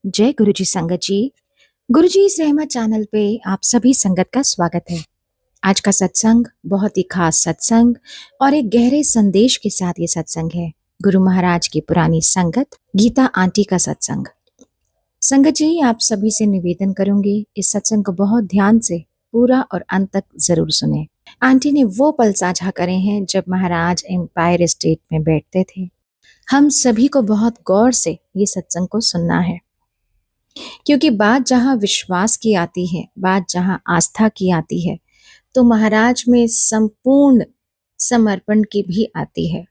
जय गुरु जी संगत जी। गुरु जी इस रहमत चैनल पे आप सभी संगत का स्वागत है। आज का सत्संग बहुत ही खास सत्संग और एक गहरे संदेश के साथ ये सत्संग है। गुरु महाराज की पुरानी संगत गीता आंटी का सत्संग। संगत जी आप सभी से निवेदन करूंगी इस सत्संग को बहुत ध्यान से पूरा और अंत तक जरूर सुने। आंटी ने वो पल साझा करे हैं जब महाराज एम्पायर स्टेट में बैठते थे। हम सभी को बहुत गौर से ये सत्संग को सुनना है, क्योंकि बात जहां विश्वास की आती है, बात जहां आस्था की आती है, तो महाराज में संपूर्ण समर्पण की भी आती है।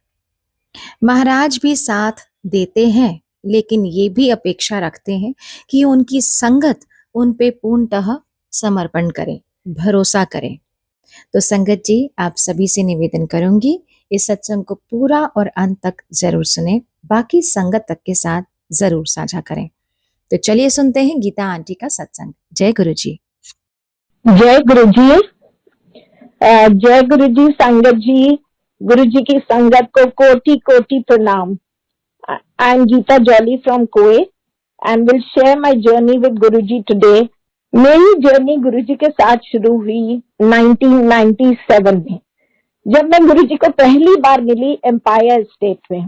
महाराज भी साथ देते हैं, लेकिन ये भी अपेक्षा रखते हैं कि उनकी संगत उन पे पूर्णतः समर्पण करें, भरोसा करें। तो संगत जी आप सभी से निवेदन करूंगी इस सत्संग को पूरा और अंत तक जरूर सुने, बाकी संगत तक के साथ जरूर साझा करें। तो चलिए सुनते हैं गीता आंटी का सत्संग। जय गुरु जी। जय गुरु जी। जय गुरु जी संगत जी। गुरु जी की संगत को कोटि कोटि प्रणाम। I am Geeta Jolly from Kuwait and will share my journey with Guru ji today. मेरी जर्नी गुरु जी के साथ शुरू हुई 1997 में, जब मैं गुरु जी को पहली बार मिली एम्पायर स्टेट में।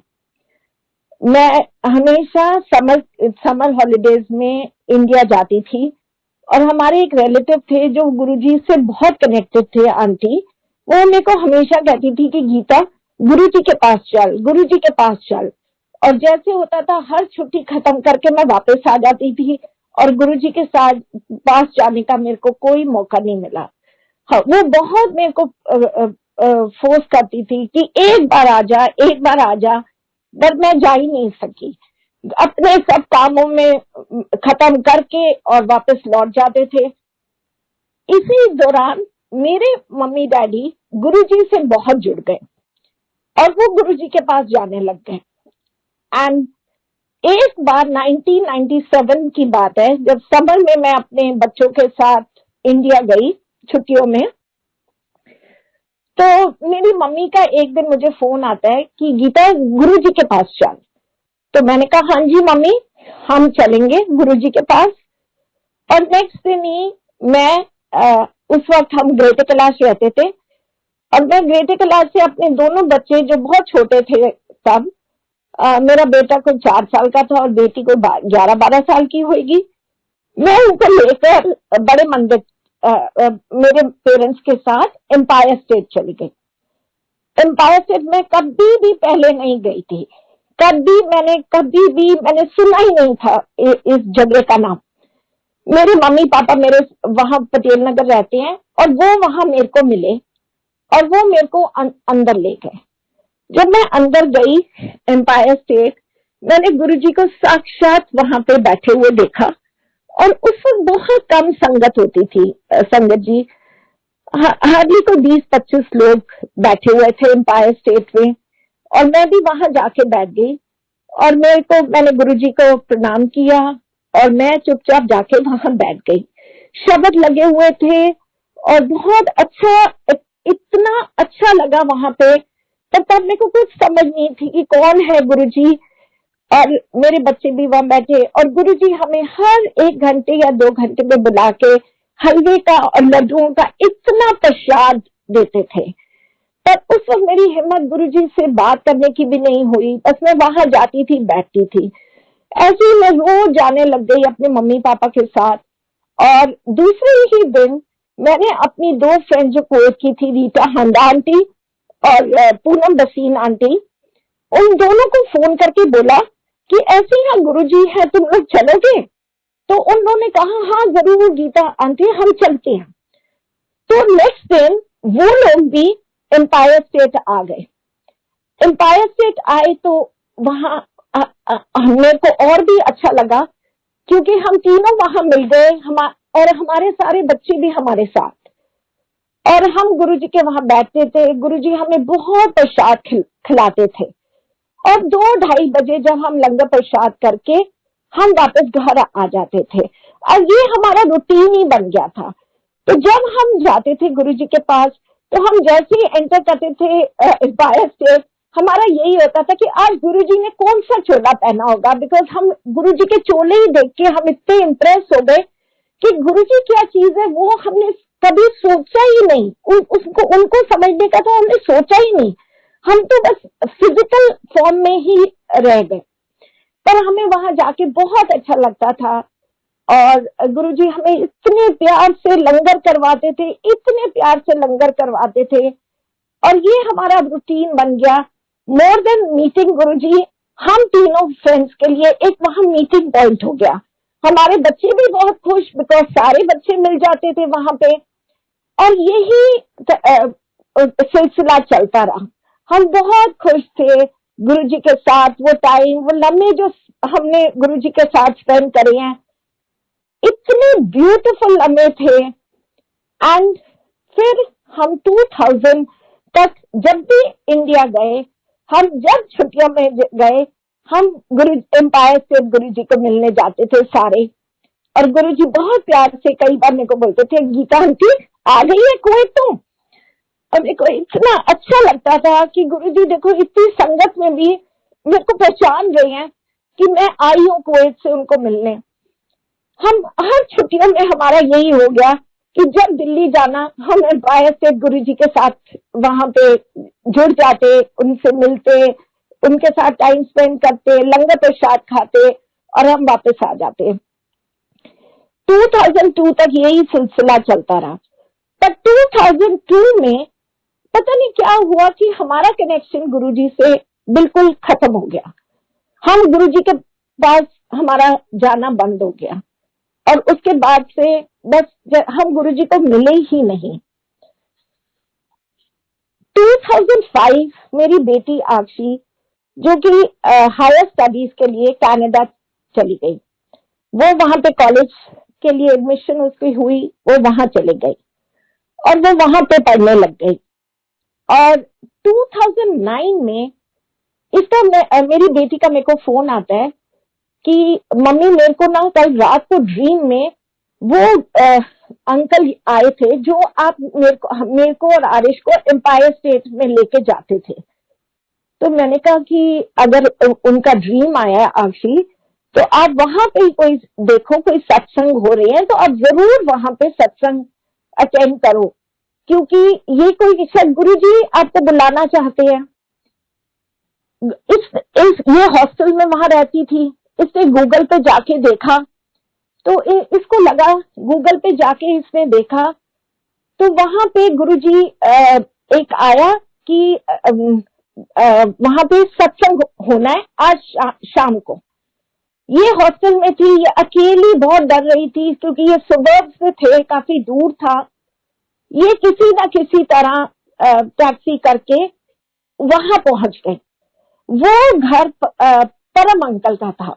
मैं हमेशा समर हॉलिडेज में इंडिया जाती थी और हमारे एक रिलेटिव थे जो गुरुजी से बहुत कनेक्टेड थे, आंटी। वो मेरे को हमेशा कहती थी कि गीता गुरुजी के पास चल, गुरुजी के पास चल। और जैसे होता था हर छुट्टी खत्म करके मैं वापस आ जाती थी और गुरुजी के साथ पास जाने का मेरे को कोई मौका नहीं मिला। हाँ, वो बहुत मेरे को फोर्स करती थी कि एक बार आ जा, एक बार आ जा, पर मैं जा ही नहीं सकी। अपने सब कामों में खत्म करके और वापस लौट जाते थे। इसी दौरान मेरे मम्मी डैडी गुरुजी से बहुत जुड़ गए और वो गुरुजी के पास जाने लग गए। एंड एक बार 1997 की बात है, जब समर में मैं अपने बच्चों के साथ इंडिया गई छुट्टियों में, तो मेरी मम्मी का एक दिन मुझे फोन आता है कि गीता गुरुजी के पास चल। तो मैंने कहा हाँ जी मम्मी, हम चलेंगे गुरुजी के पास। और नेक्स्ट दिन ही मैं उस वक्त हम ग्रेटर कैलाश रहते थे और मैं ग्रेटर कैलाश से अपने दोनों बच्चे जो बहुत छोटे थे तब, मेरा बेटा कोई 4 साल का था और बेटी कोई 11-12 साल की होगी, मैं उनको लेकर बड़े मंदिर मेरे पेरेंट्स के साथ एम्पायर स्टेट चली गई। एम्पायर स्टेट में कभी भी पहले नहीं गई थी, कभी भी मैंने सुना ही नहीं था इस जगह का नाम। मेरे मम्मी पापा मेरे वहां पटेल नगर रहते हैं और वो वहां मेरे को मिले और वो मेरे को अंदर ले गए। जब मैं अंदर गई एम्पायर स्टेट, मैंने गुरुजी को साक्षात वहां पे बैठे हुए देखा और उस वक्त बहुत कम संगत होती थी। संगत जी हार्डली को 20-25 लोग बैठे हुए थे एम्पायर स्टेट में और मैं भी वहां जाके बैठ गई और मैंने गुरुजी को प्रणाम किया और मैं चुपचाप जाके वहां बैठ गई। शब्द लगे हुए थे और बहुत अच्छा, इतना अच्छा लगा वहां पे। तब मेरे को कुछ समझ नहीं थी कि कौन है गुरुजी, और मेरे बच्चे भी वहां बैठे और गुरुजी हमें हर 1 घंटे या 2 घंटे में बुला के हलवे का और लड्डुओं का इतना प्रसाद देते थे। पर उस वक्त मेरी हिम्मत गुरुजी से बात करने की भी नहीं हुई, बस मैं वहां जाती थी, बैठती थी। ऐसे ही मैं रोज जाने लग गई अपने मम्मी पापा के साथ। और दूसरे ही दिन मैंने अपनी 2 फ्रेंड जो कोविड की थी, रीटा हंडा आंटी और पूनम बसीन आंटी, उन दोनों को फोन करके बोला कि ऐसे ही गुरुजी है, तुम लोग चलोगे? तो उन लोगों ने कहा हाँ जरूर गीता आंटी, हम चलते हैं। तो नेक्स्ट दिन वो लोग भी एम्पायर स्टेट आ गए। एम्पायर स्टेट आए तो वहां मेरे को और भी अच्छा लगा क्योंकि हम तीनों वहां मिल गए, और हमारे सारे बच्चे भी हमारे साथ, और हम गुरुजी के वहां बैठते थे। गुरुजी हमें बहुत प्रसाद खिलाते थे और 2-2:30 बजे जब हम लंगर प्रसाद करके हम वापस घर आ जाते थे और ये हमारा रूटीन ही बन गया था। तो जब हम जाते थे गुरुजी के पास, तो हम जैसे ही एंटर करते थे एम्पायर स्टेट, हमारा यही होता था कि आज गुरुजी ने कौन सा चोला पहना होगा, बिकॉज हम गुरुजी के चोले ही देख के हम इतने इम्प्रेस हो गए कि गुरुजी क्या चीज है वो हमने कभी सोचा ही नहीं। उनको समझने का तो हमने सोचा ही नहीं, हम तो बस फिजिकल फॉर्म में ही रह गए। पर हमें वहां जाके बहुत अच्छा लगता था और गुरुजी हमें इतने प्यार से लंगर करवाते थे, इतने प्यार से लंगर करवाते थे, और ये हमारा रूटीन बन गया। मोर देन मीटिंग गुरुजी, हम तीनों फ्रेंड्स के लिए एक वहां मीटिंग पॉइंट हो गया। हमारे बच्चे भी बहुत खुश, बिकॉज सारे बच्चे मिल जाते थे वहां पे, और यही सिलसिला चलता रहा। हम बहुत खुश थे गुरुजी के साथ। वो टाइम, वो लम्हे जो हमने गुरुजी के साथ स्पेंड करे हैं, इतने ब्यूटीफुल लम्हे थे। एंड फिर हम 2000 तक जब भी इंडिया गए, हम जब छुट्टियों में गए, हम गुरु एम्पायर स्टेट गुरुजी को मिलने जाते थे सारे। और गुरुजी बहुत प्यार से कई बार मेरे को बोलते थे, गीता आंटी आ गई है कुवैत तुम। और मेरे को इतना अच्छा लगता था कि गुरुजी देखो इतनी संगत में भी मेरे को पहचान रहे हैं कि मैं आई हूँ कुवैत से उनको मिलने। हम हर छुट्टियों में हमारा यही हो गया कि जब दिल्ली जाना, हम एम्पायर स्टेट गुरुजी के साथ वहां पे जुड़ जाते, उनसे मिलते, उनके साथ टाइम स्पेंड करते, लंगर प्रसाद खाते और हम वापस आ जाते। 2002 तक यही सिलसिला चलता रहा। पर 2002 में पता नहीं क्या हुआ कि हमारा कनेक्शन गुरुजी से बिल्कुल खत्म हो गया। हम गुरुजी के पास हमारा जाना बंद हो गया, और उसके बाद से बस हम गुरुजी को मिले ही नहीं। 2005 मेरी बेटी आक्षी, जो कि हायर स्टडीज के लिए कनाडा चली गई, वो वहां पे कॉलेज के लिए एडमिशन उसकी हुई, वो वहां चली गई और वो वहां पे पढ़ने लग गई। और 2009 में इसका मेरी बेटी का मेरे को फोन आता है कि मम्मी मेरे को ना कल रात को ड्रीम में वो अंकल आए थे जो आप मेरे को और आरिश को एम्पायर स्टेट में लेके जाते थे। तो मैंने कहा कि अगर उनका ड्रीम आया आक्षी, तो आप वहां पे कोई देखो, कोई सत्संग हो रहे हैं तो आप जरूर वहां पे सत्संग अटेंड करो, क्योंकि ये कोई शायद गुरुजी आपको बुलाना चाहते हैं। ये हॉस्टल में वहां रहती थी, इसने गूगल पे जाके देखा, तो इसको लगा, गूगल पे जाके इसने देखा तो वहां पे गुरुजी एक आया कि वहां पे सत्संग होना है आज शाम को। ये हॉस्टल में थी, ये अकेली बहुत डर रही थी क्योंकि ये सबर्ब्स में थे, काफी दूर था। ये किसी ना किसी तरह टैक्सी करके वहां पहुंच गई। वो घर परम अंकल का था,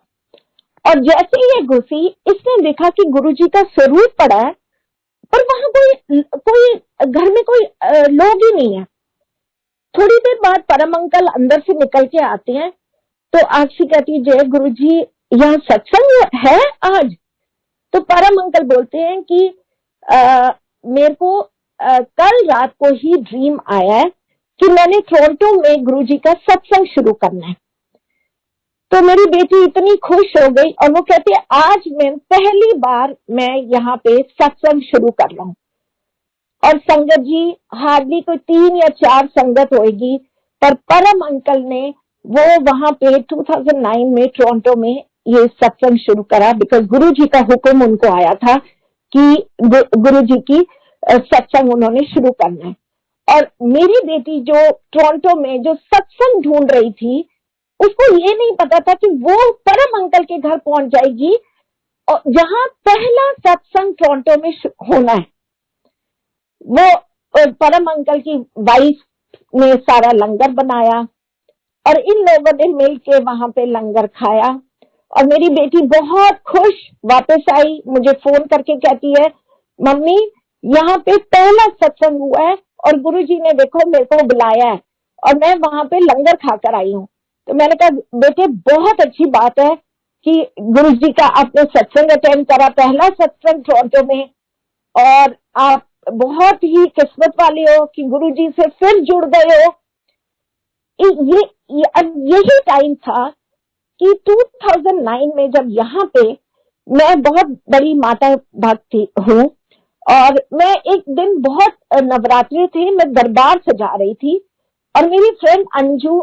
और जैसे ये घुसी, इसने देखा कि गुरुजी का स्वरूप पड़ा है, पर वहां कोई घर में कोई लोग ही नहीं है। थोड़ी देर बाद परम अंकल अंदर से निकल के आते हैं, तो आक्षी कहती है, जय गुरुजी यहाँ सत्संग है आज? तो परम अंकल बोलते हैं कि मेरे को कल रात को ही ड्रीम आया है कि मैंने टोरंटो में गुरुजी का सत्संग शुरू करना है। तो मेरी बेटी इतनी खुश हो गई और वो कहती है, आज मैं पहली बार मैं यहाँ पे सत्संग शुरू कर रहा हूँ। और संगत जी हार्डली कोई 3 या 4 संगत होगी, पर परम अंकल ने वो वहां पे 2009 में टोरंटो में ये सत्संग शुरू करा, बिकॉज गुरुजी का हुक्म उनको आया था कि गुरुजी की सत्संग उन्होंने शुरू करना है। और मेरी बेटी जो टोरंटो में जो सत्संग ढूंढ रही थी, उसको ये नहीं पता था कि वो परम अंकल के घर पहुंच जाएगी और जहां पहला सत्संग टोरंटो में होना है। वो परम अंकल की वाइफ ने सारा लंगर बनाया और इन लोगों ने मिलके वहां पे लंगर खाया, और मेरी बेटी बहुत खुश वापस आई, मुझे फोन करके कहती है, मम्मी यहाँ पे पहला सत्संग हुआ है और गुरुजी ने देखो मेरे को बुलाया है और मैं वहां पे लंगर खाकर आई हूँ। तो मैंने कहा, बेटे बहुत अच्छी बात है कि गुरुजी का आपने सत्संग अटेंड करा, पहला सत्संग टोरंटो में, और आप बहुत ही किस्मत वाले हो कि गुरुजी से फिर जुड़ गए हो। अब यही टाइम था कि 2009 में जब यहाँ पे मैं बहुत बड़ी माता भक्त हूँ, और मैं एक दिन बहुत नवरात्रि थे, मैं दरबार सजा रही थी, और मेरी फ्रेंड अंजू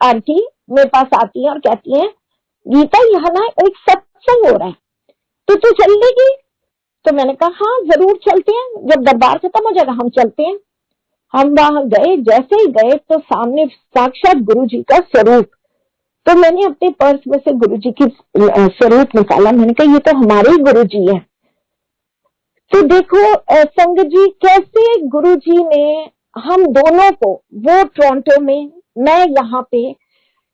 आंटी मेरे पास आती है और कहती है, गीता यहाँ ना एक सत्संग हो रहा है, तो तू चलेगी? तो मैंने कहा हाँ जरूर चलते हैं, जब दरबार खत्म हो जाएगा हम चलते हैं। हम वहां गए, जैसे ही गए तो सामने साक्षात गुरु जी का स्वरूप। तो मैंने अपने पर्स में से गुरु जी की स्वरूप निकाला, मैंने कहा ये तो हमारे ही गुरु जी है। तो देखो संगत जी, कैसे गुरु जी ने हम दोनों को, वो टोरंटो में, मैं यहाँ पे,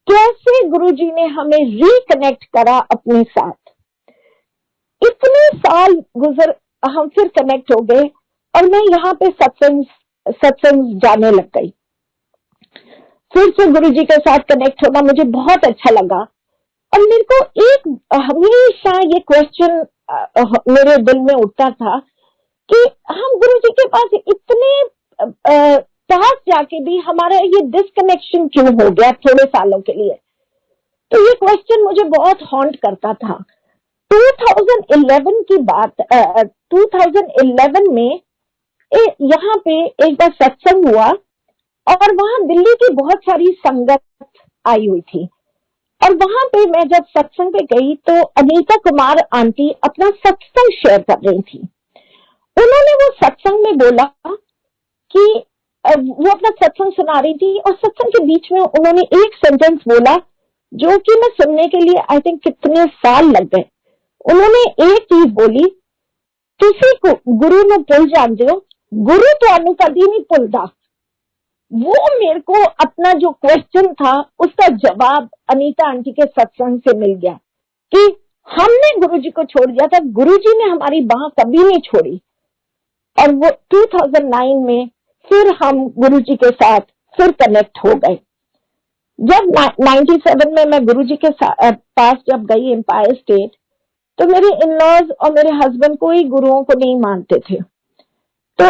कैसे गुरु जी ने हमें रिकनेक्ट करा अपने साथ। इतने साल गुजर, हम फिर कनेक्ट हो गए, और मैं यहाँ पे सत्संग जाने लग गई। फिर से गुरु जी के साथ कनेक्ट होना मुझे बहुत अच्छा लगा, और मेरे को एक हमेशा ये क्वेश्चन मेरे दिल में उठता था कि हम गुरु जी के पास इतने पास जाके भी हमारा ये डिस्कनेक्शन क्यों हो गया थोड़े सालों के लिए। तो ये क्वेश्चन मुझे बहुत हॉन्ट करता था। 2011 की बात, 2011 में यहाँ पे एक बार सत्संग हुआ, और वहां दिल्ली की बहुत सारी संगत आई हुई थी, और वहां पे मैं जब सत्संग पे गई तो अनीता कुमार आंटी अपना सत्संग शेयर कर रही थी। उन्होंने वो सत्संग में बोला कि वो अपना सत्संग सुना रही थी, और सत्संग के बीच में उन्होंने एक सेंटेंस बोला जो कि मैं सुनने के लिए आई थिंक कितने साल लग गए। उन्होंने एक चीज बोली, किसी को गुरु ने भुल जानते हो, गुरु तो कभी नहीं भुलता। वो मेरे को अपना जो क्वेश्चन था उसका जवाब अनीता आंटी के सत्संग से मिल गया कि हमने गुरु जी को छोड़ दिया था, गुरु जी ने हमारी बाह कभी नहीं छोड़ी। और वो 2009 में फिर हम गुरु जी के साथ फिर कनेक्ट हो गए। जब 97 में मैं गुरु जी के पास जब गई एम्पायर स्टेट, तो मेरे इन-लॉज और मेरे हस्बैंड कोई गुरुओं को नहीं मानते थे। तो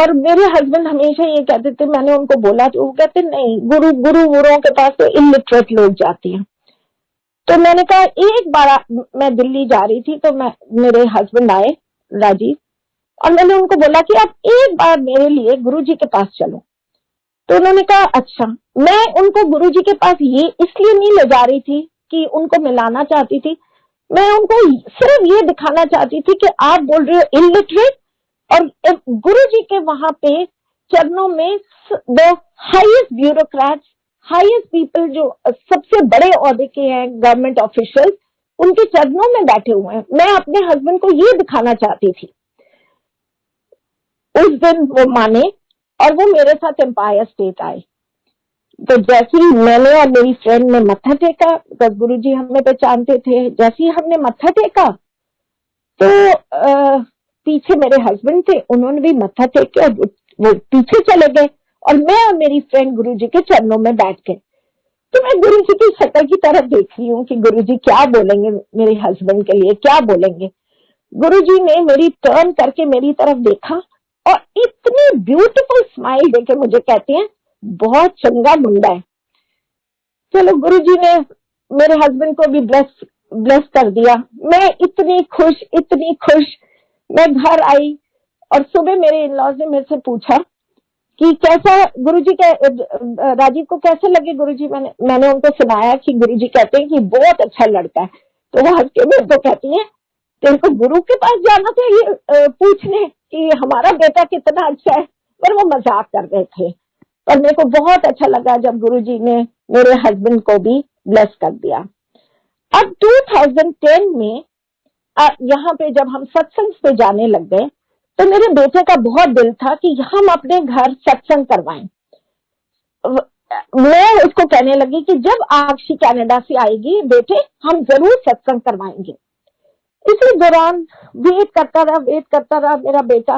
और मेरे हस्बैंड हमेशा ये कहते थे, मैंने उनको बोला तो वो कहते नहीं, गुरुओं के पास तो इलिटरेट लोग जाते हैं। तो मैंने कहा, एक बार मैं दिल्ली जा रही थी, तो मेरे हस्बैंड आए राजीव, और मैंने उनको बोला कि आप एक बार मेरे लिए गुरुजी के पास चलो। तो उन्होंने कहा अच्छा। मैं उनको गुरुजी के पास ये इसलिए नहीं ले जा रही थी कि उनको मिलाना चाहती थी, मैं उनको सिर्फ ये दिखाना चाहती थी कि आप बोल रहे हो इलिटरेट, और गुरुजी के वहां पे चरणों में the highest bureaucrats, highest people, जो सबसे बड़े ओहदे के हैं गवर्नमेंट ऑफिशियल, उनके चरणों में बैठे हुए हैं। मैं अपने हस्बैंड को ये दिखाना चाहती थी। उस दिन वो माने और वो मेरे साथ एम्पायर स्टेट आए। तो जैसे ही मैंने और मेरी फ्रेंड ने मत्था टेका, तो गुरुजी हमें पहचानते थे, जैसे ही हमने मत्था टेका तो पीछे मेरे हस्बैंड थे, उन्होंने भी मत्था टेक के वो पीछे चले गए, और मैं और मेरी फ्रेंड गुरुजी के चरणों में बैठ गए। तो मैं गुरुजी की शक्ल की तरफ देख रही हूँ कि गुरुजी क्या बोलेंगे मेरे हस्बैंड के लिए, क्या बोलेंगे। गुरुजी ने मेरी टर्न करके मेरी तरफ देखा और इतनी ब्यूटीफुल स्माइल देके मुझे कहते हैं, बहुत चंगा मुंडा है। चलो, गुरुजी ने मेरे हस्बैंड को भी ब्लेस कर दिया। मैं इतनी खुश। मैं घर आई और सुबह मेरे इन-लॉज ने मेरे से पूछा कि कैसा गुरुजी के, राजीव को कैसे लगे गुरुजी। मैंने उनको सुनाया कि गुरुजी कहते हैं कि बहुत अच्छा लड़का है। तो वो हंस के मेरे को कहती है, तेरे को गुरु के पास जाना था ये पूछने कि हमारा बेटा कितना अच्छा है। पर वो मजाक कर रहे थे। पर मेरे को बहुत अच्छा लगा जब गुरुजी ने मेरे हस्बैंड को भी ब्लेस कर दिया। अब 2010 में यहाँ पे जब हम सत्संग पे जाने लग गए, तो मेरे बेटे का बहुत दिल था कि हम अपने घर सत्संग करवाएं। मैं उसको कहने लगी कि जब आक्षी कनाडा से आएगी बेटे, हम जरूर सत्संग करवाएंगे। इसी दौरान वेट करता रहा मेरा बेटा।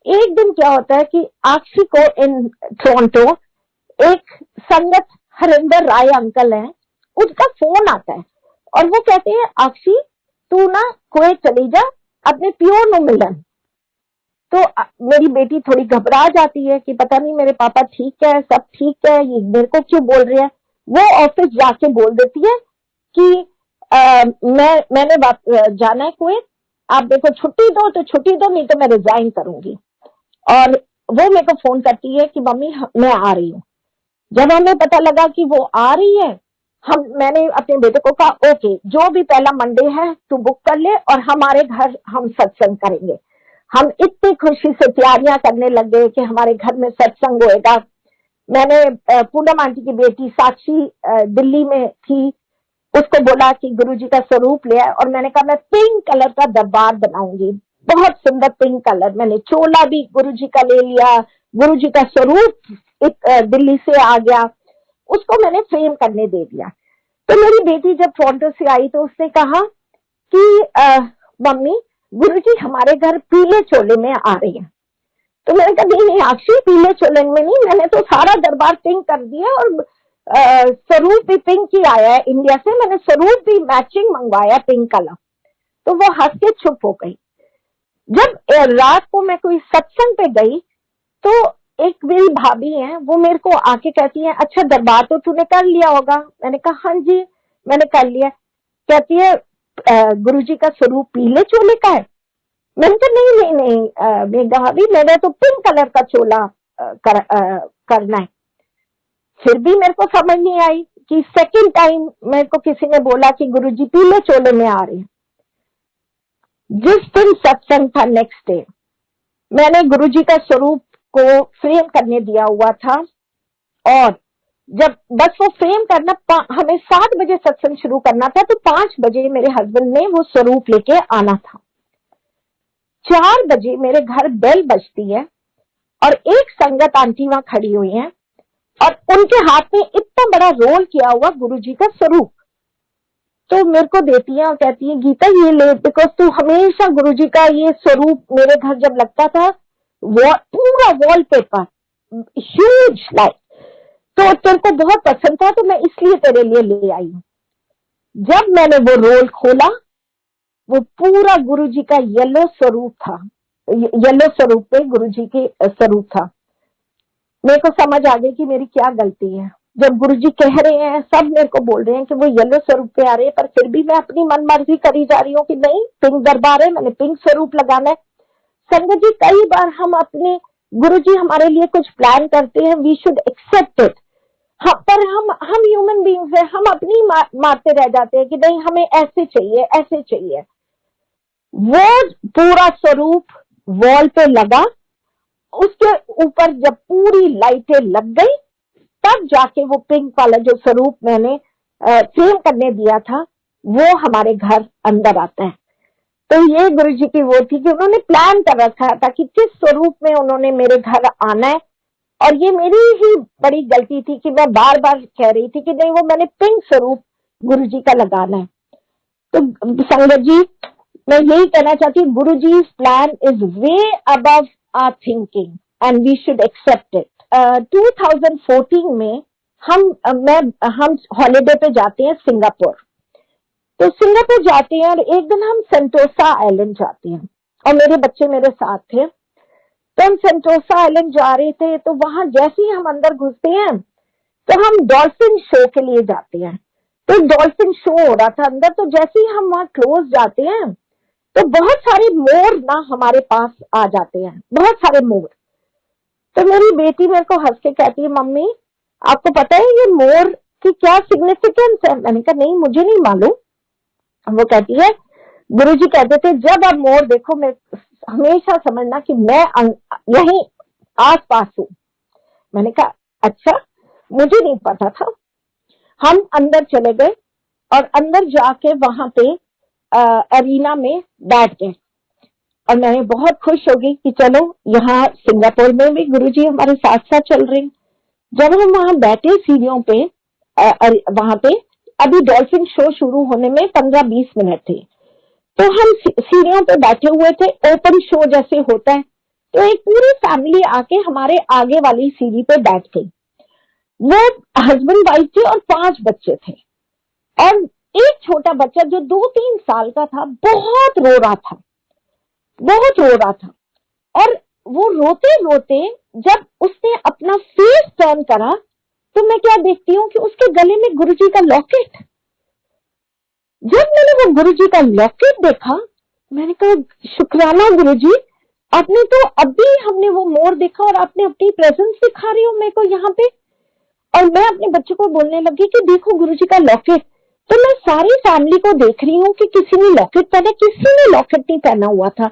एक दिन क्या होता है कि आक्षी को इन टोरंटो एक संगत हरिंदर राय अंकल हैं, उसका फोन आता है और वो कहते हैं, आक्षी तू ना कुवैत चली जा अपने प्यो नु मिलन। तो मेरी बेटी थोड़ी घबरा जाती है कि पता नहीं मेरे पापा ठीक है, सब ठीक है, ये मेरे को क्यों बोल रहे हैं। वो ऑफिस जाके बोल देती है कि मैंने जाना है कुवैत, आप मेरे को छुट्टी दो तो छुट्टी दो, नहीं तो मैं रिजाइन करूंगी। और वो मेरे को फोन करती है कि मम्मी मैं आ रही हूँ। जब हमें पता लगा कि वो आ रही है, मैंने अपने बेटे को कहा ओके, जो भी पहला मंडे है तू बुक कर ले और हमारे घर हम सत्संग करेंगे। हम इतनी खुशी से तैयारियां करने लग गए कि हमारे घर में सत्संग होएगा। मैंने पूनम आंटी की बेटी साक्षी दिल्ली में थी, उसको बोला कि गुरुजी का स्वरूप ले आए, और मैंने कहा मैं पिंक कलर का दरबार बनाऊंगी, बहुत सुंदर पिंक कलर। मैंने चोला भी गुरुजी का ले लिया, गुरुजी का स्वरूप दिल्ली से आ गया, उसको मैंने फ्रेम करने दे दिया। तो मेरी बेटी जब टोरंटो से आई तो उसने कहा कि मम्मी गुरुजी हमारे घर पीले चोले में आ रहे हैं। तो मैंने कहा नहीं आक्षी, पीले चोले में नहीं, मैंने तो सारा दरबार पिंक कर दिया और स्वरूप भी पिंक ही आया है इंडिया से, मैंने स्वरूप भी मैचिंग मंगवाया पिंक कलर। तो वो हंस के चुप हो गई। जब रात को मैं कोई सत्संग पे गई तो एक मेरी भाभी है, वो मेरे को आके कहती है अच्छा दरबार तो तूने कर लिया होगा। मैंने कहा हाँ जी मैंने कर लिया। कहती है गुरुजी का स्वरूप पीले चोले का है। मैंने कहा नहीं नहीं नहीं मेघा भाभी, मैंने तो पिंक कलर का चोला करना है। फिर भी मेरे को समझ नहीं आई कि सेकंड टाइम मेरे को किसी ने बोला कि गुरुजी पीले चोले में आ रहे हैं। जिस दिन सत्संग था नेक्स्ट डे, मैंने गुरुजी का स्वरूप को फ्रेम करने दिया हुआ था, और जब बस वो फ्रेम करना, हमें 7 बजे सत्संग शुरू करना था, तो 5 बजे मेरे हस्बैंड ने वो स्वरूप लेके आना था। 4 बजे मेरे घर बेल बजती है और एक संगत आंटी वहां खड़ी हुई है और उनके हाथ में इतना बड़ा रोल किया हुआ गुरुजी का स्वरूप। तो मेरे को देती है और कहती है गीता ये ले, बिकॉज तू हमेशा गुरुजी का ये स्वरूप, मेरे घर जब लगता था वो पूरा वॉलपेपर ह्यूज लाइक, तो तेरे को बहुत पसंद था, तो मैं इसलिए तेरे लिए ले आई हूँ। जब मैंने वो रोल खोला, वो पूरा गुरुजी का येलो स्वरूप था, येलो स्वरूप पे गुरुजी के स्वरूप था। मेरे को समझ आ गई कि मेरी क्या गलती है। जब गुरुजी कह रहे हैं, सब मेरे को बोल रहे हैं कि वो येलो स्वरूप पे आ रहे हैं, पर फिर भी मैं अपनी मन मर्जी करी जा रही हूँ कि नहीं पिंक दरबार है, मैंने पिंक स्वरूप लगाना है। संगत जी कई बार हम अपने, गुरुजी हमारे लिए कुछ प्लान करते हैं, वी शुड एक्सेप्ट इट। पर हम ह्यूमन बीइंग्स हैं, हम अपनी मारते रह जाते हैं कि नहीं हमें ऐसे चाहिए ऐसे चाहिए। वो पूरा स्वरूप वॉल पे लगा, उसके ऊपर जब पूरी लाइटें लग गई तब जाके वो पिंक वाला जो स्वरूप मैंने फ्रेम करने दिया था वो हमारे घर अंदर आता है। तो ये गुरुजी की वो थी कि उन्होंने प्लान कर रखा था कि किस स्वरूप में उन्होंने मेरे घर आना है, और ये मेरी ही बड़ी गलती थी कि मैं बार बार कह रही थी कि नहीं वो मैंने पिंक स्वरूप गुरुजी का लगाना है। तो संगत जी मैं यही कहना चाहती हूँ, Guruji plan is way above our thinking and we should accept it. 2014 में हम हॉलिडे पे जाते हैं सिंगापुर। तो सिंगापुर जाते हैं और एक दिन हम सेंटोसा आइलैंड जाते हैं और मेरे बच्चे मेरे साथ थे। तो हम सेंटोसा आइलैंड जा रहे थे, तो वहां जैसे ही हम अंदर घुसते हैं तो हम डॉल्फिन शो के लिए जाते हैं। तो डॉल्फिन शो हो रहा था अंदर, तो जैसे ही हम वहां क्लोज जाते हैं तो बहुत सारे मोर ना हमारे पास आ जाते हैं, बहुत सारे मोर। तो मेरी बेटी मेरे को हंस के कहती है मम्मी आपको पता है ये मोर की क्या सिग्निफिकेंस है? मैंने कहा नहीं मुझे नहीं मालूम। वो कहती है गुरुजी कहते थे जब आप मोर देखो मैं हमेशा समझना कि मैं यहीं आस पास हूं। मैंने कहा अच्छा, मुझे नहीं पता था। हम अंदर चले गए और अंदर जाके वहां पे अरीना में बैठ गए और मैंने बहुत खुश हो गई कि चलो यहाँ सिंगापुर में भी गुरुजी हमारे साथ साथ चल रहे हैं। जब हम वहां बैठे सीढ़ियों पे, वहां पे अभी डॉल्फिन शो शुरू होने में 15-20 मिनट थे, तो हम सीढ़ियों पे बैठे हुए थे, ओपन शो जैसे होता है। तो एक पूरी फैमिली आके हमारे आगे वाली सीढ़ी पे बैठ गई। वो हस्बैंड वाइफ थे और 5 बच्चे थे, और एक छोटा बच्चा जो 2-3 साल का था बहुत रो रहा था, बहुत रो रहा था। और वो रोते रोते जब उसने अपना फेस टर्न करा तो मैं क्या देखती हूँ कि उसके गले में गुरुजी का लॉकेट। जब मैंने वो गुरुजी का लॉकेट देखा, मैंने कहा शुक्राना गुरुजी, आपने तो अभी हमने वो मोर देखा और आपने अपनी प्रेजेंस दिखा रही हो मेरे को यहाँ पे। और मैं अपने बच्चों को बोलने लगी कि देखो गुरुजी का लॉकेट। तो मैं सारी फैमिली को देख रही हूँ कि किसी ने लॉकेट पहना, किसी ने लॉकेट नहीं पहना हुआ था।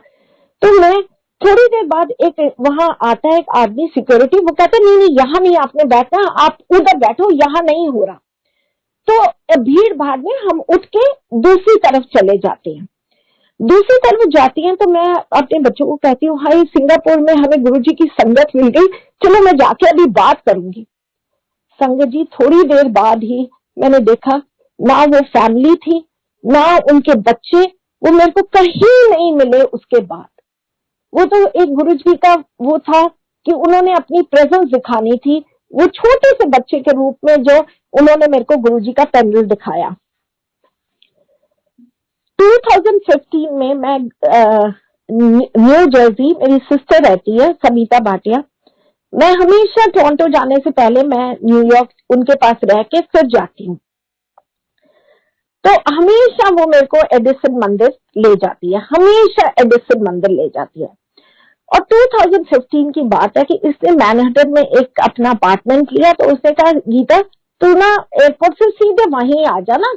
तो मैं थोड़ी देर बाद एक वहां आता है एक आदमी सिक्योरिटी, वो कहता है नहीं नहीं यहाँ नहीं आपने बैठना, आप उधर बैठो, यहाँ नहीं हो रहा। तो भीड़ भाड़ में हम उठ के दूसरी तरफ चले जाते हैं। दूसरी तरफ जाती हैं तो मैं अपने बच्चों को कहती हूँ हाय सिंगापुर में हमें गुरुजी की संगत मिल गई, चलो मैं जाके अभी बात करूंगी। संगत जी थोड़ी देर बाद ही मैंने देखा ना वो फैमिली थी ना उनके बच्चे, वो मेरे को कहीं नहीं मिले। उसके बाद वो तो एक गुरुजी का वो था कि उन्होंने अपनी प्रेजेंस दिखानी थी, वो छोटे से बच्चे के रूप में जो उन्होंने मेरे को गुरुजी का पेंडल दिखाया। 2015 में मैं न्यू जर्सी, मेरी सिस्टर रहती है समीता भाटिया, मैं हमेशा टोरंटो जाने से पहले मैं न्यूयॉर्क उनके पास रह के फिर जाती हूँ। तो हमेशा वो मेरे को एडिसन मंदिर ले जाती है, हमेशा एडिसन मंदिर ले जाती है। और 2015 की बात है कि इसने मैनहट्टन में एक अपना अपार्टमेंट लिया। तो उसने कहा गीता तू ना एयरपोर्ट से सीधे वहीं आ जाना,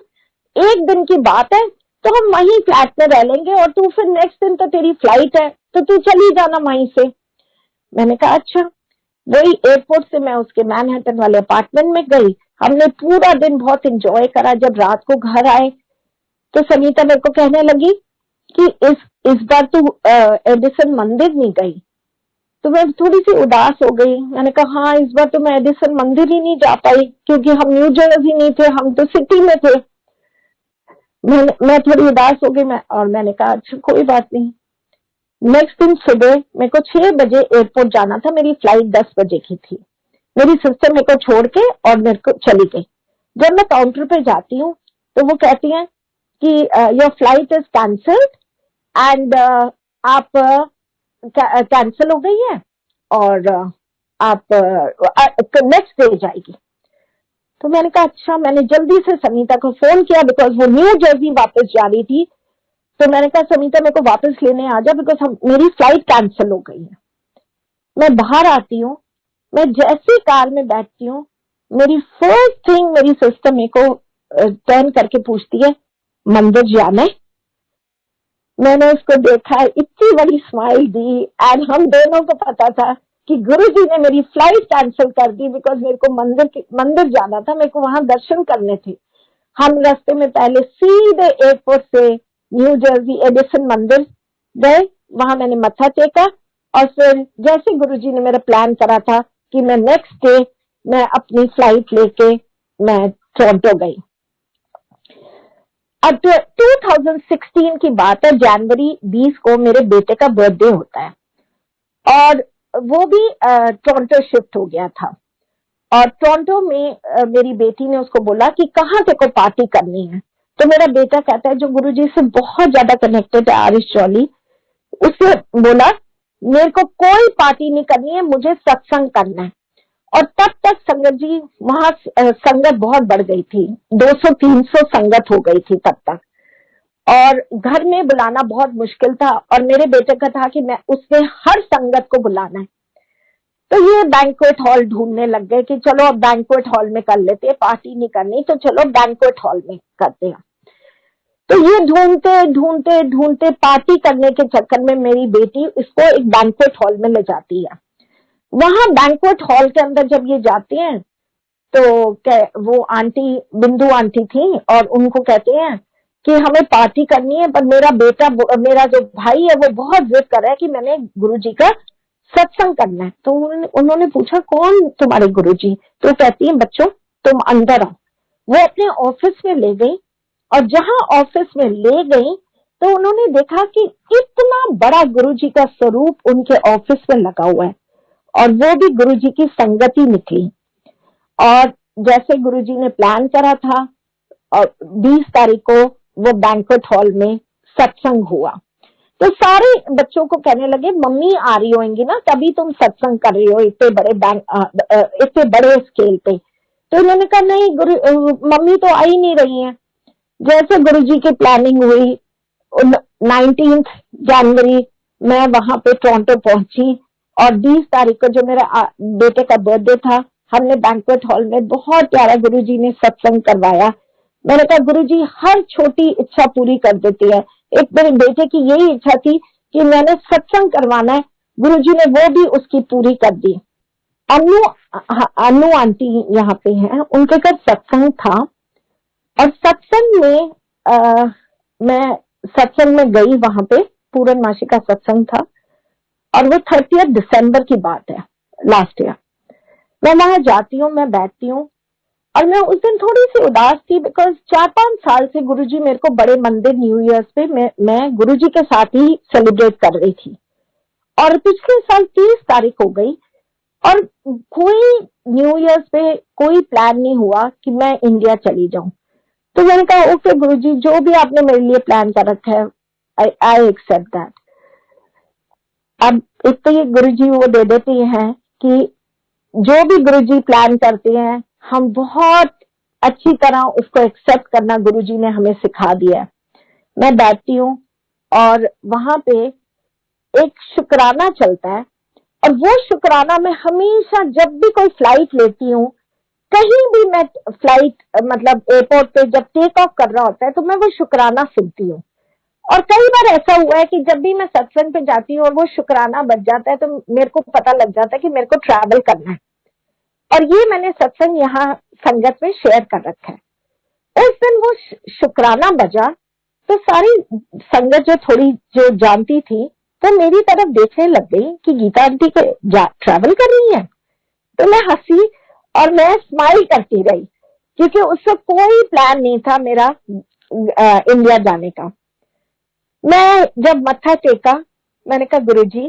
एक दिन की बात है, तो हम वहीं फ्लैट में रह लेंगे और तू फिर नेक्स्ट दिन तो तेरी फ्लाइट है तो तू चली जाना वहीं से। मैंने कहा अच्छा। वही एयरपोर्ट से मैं उसके मैनहट्टन वाले अपार्टमेंट में गई, हमने पूरा दिन बहुत एंजॉय करा। जब रात को घर आए तो समीता मेरे को कहने लगी कि इस बार तू एडिसन मंदिर नहीं गई। तो मैं थोड़ी सी उदास हो गई। मैंने कहा हाँ इस बार तो मैं एडिसन मंदिर ही नहीं जा पाई क्योंकि हम न्यू जर्सी नहीं थे, हम तो सिटी में थे। मैं थोड़ी उदास हो गई और मैंने कहा अच्छा कोई बात नहीं। नेक्स्ट दिन सुबह मेरे को 6 बजे एयरपोर्ट जाना था, मेरी फ्लाइट 10 बजे की थी। मेरी सिस्टर मेरे को छोड़ के और मेरे को चली गई। जब मैं काउंटर पे जाती हूँ तो वो कहती हैं कि your flight is cancelled and आप कैंसिल हो गई है और आप नेक्स्ट डे जाएगी। तो मैंने कहा अच्छा। मैंने जल्दी से समीता को फोन किया बिकॉज वो न्यू जर्सी वापस जा रही थी। तो मैंने कहा समीता मेरे को वापस लेने आ जा बिकॉज मेरी फ्लाइट कैंसिल हो गई है। मैं बाहर आती हूँ, मैं जैसी कार में बैठती हूँ, मेरी फर्स्ट थिंग मेरी सिस्टर मेरे को टर्न करके पूछती है मंदिर जाना है। मैंने उसको देखा, इतनी बड़ी स्माइल दी एंड हम दोनों को पता था कि गुरुजी ने मेरी फ्लाइट कैंसिल कर दी बिकॉज मेरे को मंदिर जाना था, मेरे को वहां दर्शन करने थे। हम रास्ते में पहले सीधे एयरपोर्ट से न्यू जर्सी एडिसन मंदिर गए, वहां मैंने मत्था टेका और फिर जैसे गुरुजी ने मेरा प्लान करा था कि मैं नेक्स्ट डे मैं अपनी फ्लाइट लेके मैं टोरंटो गई। अब 2016 की बात है, जनवरी 20 को मेरे बेटे का बर्थडे होता है और वो भी टोरंटो शिफ्ट हो गया था। और टोरंटो में मेरी बेटी ने उसको बोला कि कहाँ से को पार्टी करनी है। तो मेरा बेटा कहता है जो गुरुजी से बहुत ज्यादा कनेक्टेड है, आरिश जॉली, उससे बोला मेरे को कोई पार्टी नहीं करनी है, मुझे सत्संग करना है। और तब तक संगत जी वहां संगत बहुत बढ़ गई थी, 200-300 संगत हो गई थी तब तक, और घर में बुलाना बहुत मुश्किल था। और मेरे बेटे का था कि मैं उसने हर संगत को बुलाना है। तो ये बैंक्वेट हॉल ढूंढने लग गए कि चलो अब बैंक्वेट हॉल में कर लेते हैं, पार्टी नहीं करनी तो चलो बैंक्वेट हॉल में करते हैं। तो ये ढूंढते ढूंढते ढूंढते पार्टी करने के चक्कर में मेरी बेटी इसको एक बैंक्वेट हॉल में ले जाती है। वहां बैंक्वेट हॉल के अंदर जब ये जाते हैं तो वो आंटी बिंदु आंटी थी और उनको कहते हैं कि हमें पार्टी करनी है, पर मेरा बेटा, मेरा जो भाई है वो बहुत जिद कर रहा है कि मैंने गुरुजी का सत्संग करना है। तो उन्होंने पूछा कौन तुम्हारे गुरुजी? तो कहती है बच्चों तुम अंदर आओ। वो अपने ऑफिस में ले गई और जहां ऑफिस में ले गई तो उन्होंने देखा कि इतना बड़ा गुरुजी का स्वरूप उनके ऑफिस में लगा हुआ है और वो भी गुरुजी की संगति निकली। और जैसे गुरुजी ने प्लान करा था और 20 तारीख को वो बैंक्वेट हॉल में सत्संग हुआ। तो सारे बच्चों को कहने लगे मम्मी आ रही होंगी ना, तभी तुम सत्संग कर रही हो इतने बड़े स्केल पे। तो इन्होंने कहा नहीं मम्मी तो आ ही नहीं रही हैं। जैसे गुरुजी की प्लानिंग हुई 19 जनवरी मैं वहां पे टोरंटो पहुंची और 20 तारीख को जो मेरा बेटे का बर्थडे था, हमने बैंक्वेट हॉल में बहुत प्यारा गुरुजी ने सत्संग करवाया। मैंने कहा गुरुजी हर छोटी इच्छा पूरी कर देती है। एक मेरे बेटे की यही इच्छा थी कि मैंने सत्संग करवाना है, गुरुजी ने वो भी उसकी पूरी कर दी। अनु आंटी यहाँ पे हैं, उनके घर सत्संग था और सत्संग में मैं सत्संग में गई, वहां पे पूर्णमासी का सत्संग था और वो 30 दिसंबर की बात है, लास्ट ईयर। मैं वहां जाती हूँ, मैं बैठती हूँ और मैं उस दिन थोड़ी सी उदास थी बिकॉज 4-5 साल से गुरुजी मेरे को बड़े मंदिर न्यू ईयर्स पे मैं गुरुजी के साथ ही सेलिब्रेट कर रही थी। और पिछले साल 30 तारीख हो गई और कोई न्यू ईयर्स पे कोई प्लान नहीं हुआ कि मैं इंडिया चली जाऊं। तो मैंने कहा ओके गुरुजी, जो भी आपने मेरे लिए प्लान कर रखा है आई एक्सेप्ट दैट। अब एक तो ये गुरुजी वो दे देती हैं कि जो भी गुरुजी प्लान करते हैं हम बहुत अच्छी तरह उसको एक्सेप्ट करना गुरुजी ने हमें सिखा दिया है। मैं बैठती हूँ और वहां पे एक शुक्राना चलता है और वो शुक्राना में हमेशा जब भी कोई फ्लाइट लेती हूँ, कहीं भी मैं फ्लाइट मतलब एयरपोर्ट पे जब टेक ऑफ कर रहा होता है तो मैं वो शुक्राना सुनती हूँ। और कई बार ऐसा हुआ है कि जब भी मैं सत्संग पे जाती हूँ और वो शुक्राना बज जाता है तो मेरे को पता लग जाता है कि मेरे को ट्रैवल करना है। और ये मैंने सत्संग यहाँ संगत में शेयर कर रखा है। उस दिन वो शुक्राना बजा तो सारी संगत जो जानती थी तो मेरी तरफ देखने लग गई कि गीता आंटी ट्रैवल कर रही है। तो मैं हंसी और मैं स्माइल करती रही क्योंकि उससे कोई प्लान नहीं था मेरा इंडिया जाने का। मैं जब मत्था टेका, मैंने कहा गुरुजी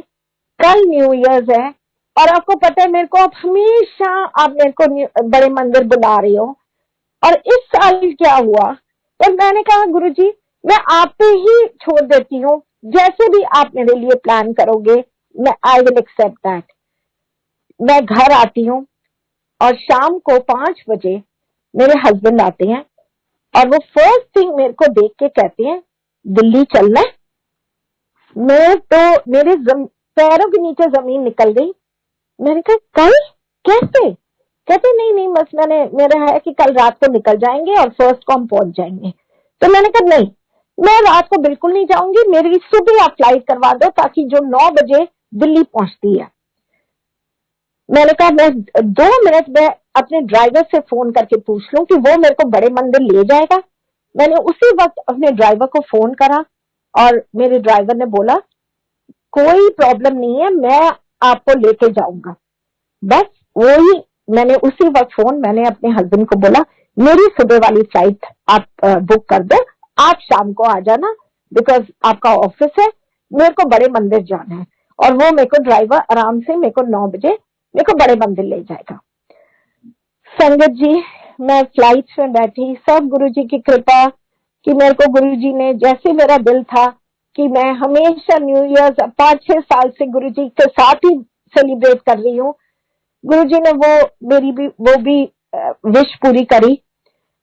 कल न्यू ईयर्स है और आपको पता है मेरे को आप हमेशा आप मेरे को बड़े मंदिर बुला रही हो और इस साल क्या हुआ। तो मैंने कहा गुरुजी मैं आप पे ही छोड़ देती हूँ, जैसे भी आप मेरे लिए प्लान करोगे मैं आई विल एक्सेप्ट दैट। मैं घर आती हूँ और शाम को 5 बजे मेरे हस्बैंड आते हैं और वो फर्स्ट थिंग मेरे को देख के कहते हैं दिल्ली चलना है। मैं तो मेरे पैरों के नीचे जमीन निकल गई। मैंने कहा कल कैसे? कहते नहीं बस मेरा है कि कल रात को निकल जाएंगे और फर्स्ट को हम पहुंच जाएंगे। तो मैंने कहा नहीं, मैं रात को बिल्कुल नहीं जाऊंगी, मेरी सुबह आप फ्लाइट करवा दो ताकि जो 9 बजे दिल्ली पहुंचती है। मैंने कहा मैं 2 मिनट में अपने ड्राइवर से फोन करके पूछ लूं कि वो मेरे को बड़े मंदिर ले जाएगा। मैंने उसी वक्त अपने ड्राइवर को फोन करा और मेरे ड्राइवर ने बोला कोई प्रॉब्लम नहीं है, मैं आपको लेके जाऊंगा। बस वही मैंने उसी वक्त मैंने अपने हस्बैंड को बोला मेरी सुबह वाली फ्लाइट आप बुक कर दो, आप शाम को आ जाना बिकॉज आपका ऑफिस है, मेरे को बड़े मंदिर जाना है। और वो मेरे को ड्राइवर आराम से मेरे को 9 बजे मेरे को बड़े मंदिर ले जाएगा। संगत जी मैं फ्लाइट में बैठी, सब गुरुजी की कृपा कि मेरे को गुरुजी ने जैसे मेरा दिल था कि मैं हमेशा न्यू ईयर 5-6 साल से गुरुजी के साथ ही सेलिब्रेट कर रही हूँ, गुरुजी ने वो भी विश पूरी करी।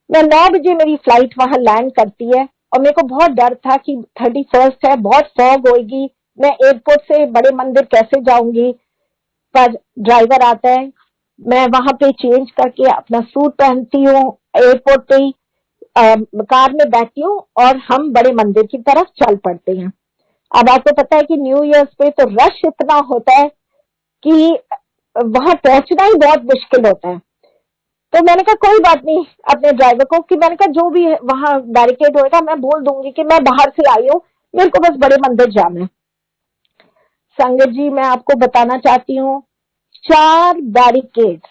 मैं 9 बजे मेरी फ्लाइट वहां लैंड करती है और मेरे को बहुत डर था कि 31 है, बहुत फॉग होगी, मैं एयरपोर्ट से बड़े मंदिर कैसे जाऊंगी। पर ड्राइवर आता है, मैं वहां पे चेंज करके अपना सूट पहनती हूँ, एयरपोर्ट पे ही कार में बैठती हूँ और हम बड़े मंदिर की तरफ चल पड़ते हैं। अब आपको पता है कि न्यू ईयर पे तो रश इतना होता है कि वहां पहुंचना ही बहुत मुश्किल होता है। तो मैंने कहा कोई बात नहीं अपने ड्राइवर को कि मैंने कहा जो भी वहां बैरिकेड होगा मैं बोल दूंगी कि मैं बाहर से आई हूँ, मेरे को बस बड़े मंदिर जाना है। संगत जी मैं आपको बताना चाहती हूँ 4 बैरिकेड्स,